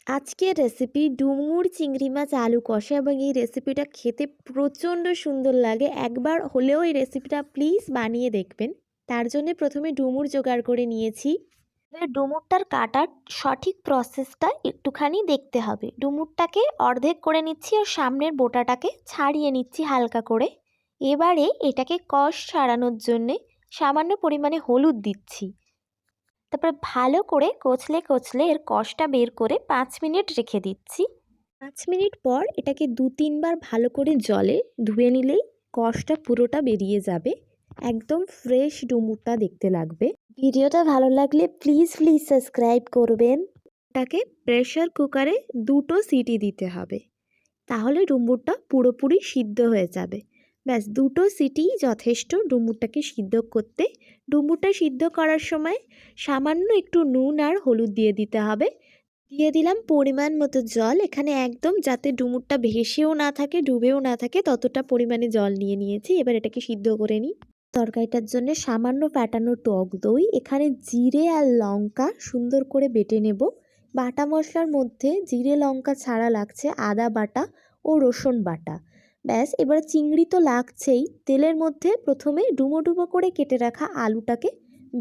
আজকের রেসিপি ডুমুর চিংড়ি মাছ আলু কষা এবং এই রেসিপিটা খেতে প্রচণ্ড সুন্দর লাগে। একবার হলেও এই রেসিপিটা প্লিজ বানিয়ে দেখবেন। তার জন্য প্রথমে ডুমুর জোগাড় করে নিয়েছি। ডুমুরটার কাটার সঠিক প্রসেসটা একটুখানি দেখতে হবে। ডুমুরটাকে অর্ধেক করে নিচ্ছি আর সামনের বোটাটাকে ছাড়িয়ে নিচ্ছি হালকা করে। এবারে এটাকে কষ ছাড়ানোর জন্যে সামান্য পরিমাণে হলুদ দিচ্ছি। তারপর ভালো করে কচলে কচলে এর কষটা বের করে 5 মিনিট রেখে দিচ্ছি। 5 মিনিট পর এটাকে 2-3 বার ভালো করে জলে ধুয়ে নিলেই কষটা পুরোটা বেরিয়ে যাবে। একদম ফ্রেশ ডুমুরটা দেখতে লাগবে। ভিডিওটা ভালো লাগলে প্লিজ সাবস্ক্রাইব করবেন। এটাকে প্রেসার কুকারে 2টো সিটি দিতে হবে, তাহলে ডুমুরটা পুরোপুরি সিদ্ধ হয়ে যাবে। ব্যাস 2টো সিটিই যথেষ্ট ডুমুরটাকে সিদ্ধ করতে। ডুমুরটা সিদ্ধ করার সময় সামান্য একটু নুন আর হলুদ দিয়ে দিতে হবে। দিয়ে দিলাম পরিমাণ মতো জল। এখানে একদম যাতে ডুমুরটা ভেসেও না থাকে ডুবেও না থাকে ততটা পরিমাণে জল নিয়ে নিয়েছি। এবার এটাকে সিদ্ধ করে নিই। তরকারিটার জন্য সামান্য ফ্যাটানো টক দই, এখানে জিরে আর লঙ্কা সুন্দর করে বেটে নেব। বাটা মশলার মধ্যে জিরে লঙ্কা ছাড়া লাগছে আদা বাটা ও রসুন বাটা। ব্যাস, এবার চিংড়ি তো লাগছেই। তেলের মধ্যে প্রথমে ডুমো ডুমো করে কেটে রাখা আলুটাকে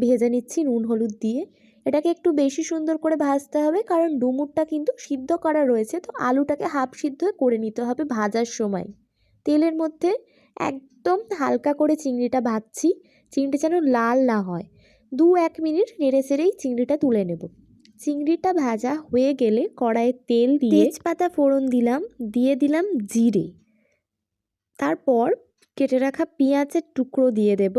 ভেজে নিচ্ছি নুন হলুদ দিয়ে। এটাকে একটু বেশি সুন্দর করে ভাজতে হবে, কারণ ডুমুরটা কিন্তু সিদ্ধ করা রয়েছে, তো আলুটাকে হাফ সিদ্ধ করে নিতে হবে ভাজার সময়। তেলের মধ্যে একদম হালকা করে চিংড়িটা ভাজছি। চিংড়ি যেন লাল না হয়। 2-1 মিনিট নেড়ে চেড়েই চিংড়িটা তুলে নেব। চিংড়িটা ভাজা হয়ে গেলে কড়াইয়ে তেল দিয়ে তেজপাতা ফোড়ন দিলাম, দিয়ে দিলাম জিরে। তারপর কেটে রাখা পেঁয়াজের টুকরো দিয়ে দেব।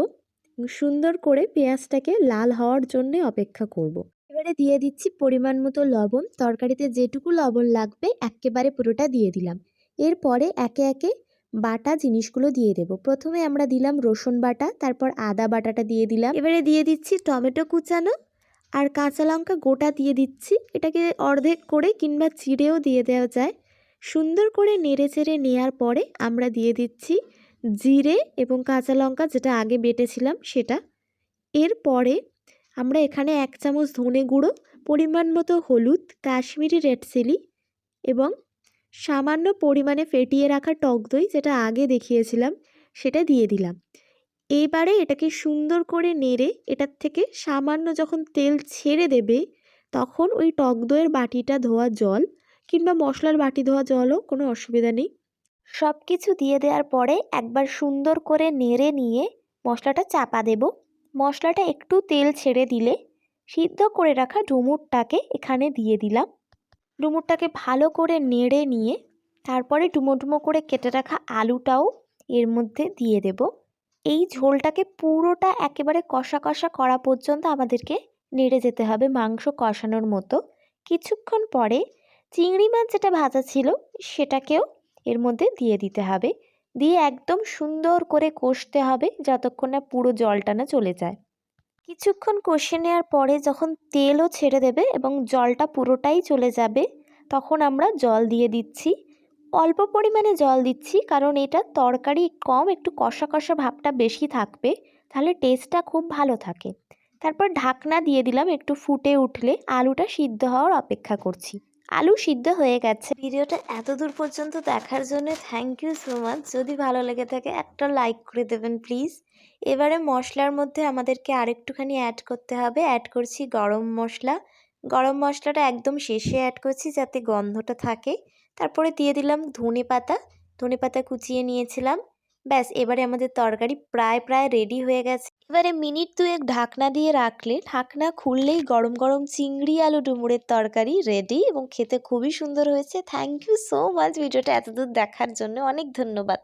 সুন্দর করে পেঁয়াজটাকে লাল হওয়ার জন্য অপেক্ষা করব। এবারে দিয়ে দিচ্ছি পরিমাণ মতো লবণ। তরকারিতে যেটুকু লবণ লাগবে একেবারে পুরোটা দিয়ে দিলাম। এরপরে একে একে বাটা জিনিসগুলো দিয়ে দেব। প্রথমে আমরা দিলাম রসুন বাটা, তারপর আদা বাটাটা দিয়ে দিলাম। এবারে দিয়ে দিচ্ছি টমেটো কুচানো আর কাঁচা লঙ্কা গোটা দিয়ে দিচ্ছি। এটাকে অর্ধেক করে কিংবা চিড়েও দিয়ে দেওয়া যায়। সুন্দর করে নেড়ে চেড়ে নেওয়ার পরে আমরা দিয়ে দিচ্ছি জিরে এবং কাঁচা লঙ্কা যেটা আগে বেটেছিলাম সেটা। এরপরে আমরা এখানে 1 চামচ ধনে গুঁড়ো, পরিমাণ মতো হলুদ, কাশ্মীরি রেড চিলি এবং সামান্য পরিমাণে ফেটিয়ে রাখা টক দই যেটা আগে দেখিয়েছিলাম সেটা দিয়ে দিলাম। এইবারে এটাকে সুন্দর করে নেড়ে এটার থেকে সামান্য যখন তেল ছেড়ে দেবে তখন ওই টক দইয়ের বাটিটা ধোয়া জল কিংবা মশলার বাটি ধোয়া জলও কোনো অসুবিধা নেই। সব কিছু দিয়ে দেওয়ার পরে একবার সুন্দর করে নেড়ে নিয়ে মশলাটা চাপা দেব। মশলাটা একটু তেল ছেড়ে দিলে সিদ্ধ করে রাখা ডুমুরটাকে এখানে দিয়ে দিলাম। ডুমুরটাকে ভালো করে নেড়ে নিয়ে তারপরে ডুমো ডুমো করে কেটে রাখা আলুটাও এর মধ্যে দিয়ে দেব। এই ঝোলটাকে পুরোটা একেবারে কষা কষা করা পর্যন্ত আমাদেরকে নেড়ে যেতে হবে মাংস কষানোর মতো। কিছুক্ষণ পরে চিংড়ি মাছ যেটা ভাজা ছিল সেটাকেও এর মধ্যে দিয়ে দিতে হবে। দিয়ে একদম সুন্দর করে কষতে হবে যতক্ষণ না পুরো জলটা না চলে যায়। কিছুক্ষণ কষে নেওয়ার পরে যখন তেলও ছেড়ে দেবে এবং জলটা পুরোটাই চলে যাবে তখন আমরা জল দিয়ে দিচ্ছি। অল্প পরিমাণে জল দিচ্ছি, কারণ এটা তরকারি কম, একটু কষা কষা ভাবটা বেশি থাকবে, তাহলে টেস্টটা খুব ভালো থাকে। তারপর ঢাকনা দিয়ে দিলাম। একটু ফুটে উঠলে আলুটা সিদ্ধ হওয়ার অপেক্ষা করছি। আলু সিদ্ধ হয়ে গেছে। ভিডিওটা এত দূর পর্যন্ত দেখার জন্য থ্যাংক ইউ সো মাচ। যদি ভালো লেগে থাকে একটা লাইক করে দেবেন প্লিজ। এবারে মশলার মধ্যে আমাদেরকে আরেকটুখানি অ্যাড করতে হবে। অ্যাড করছি গরম মশলা। গরম মশলাটা একদম শেষে অ্যাড করছি যাতে গন্ধটা থাকে। তারপরে দিয়ে দিলাম ধনেপাতা। ধনেপাতা কুচিয়ে নিয়েছিলাম। ব্যাস, এবারে আমাদের তরকারি প্রায় রেডি হয়ে গেছে। এবারে মিনিট 2 ঢাকনা দিয়ে রাখলে ঢাকনা খুললেই গরম গরম চিংড়ি আলু ডুমুরের তরকারি রেডি এবং খেতে খুবই সুন্দর হয়েছে। থ্যাংক ইউ সো মাচ ভিডিওটা এতদূর দেখার জন্য। অনেক ধন্যবাদ।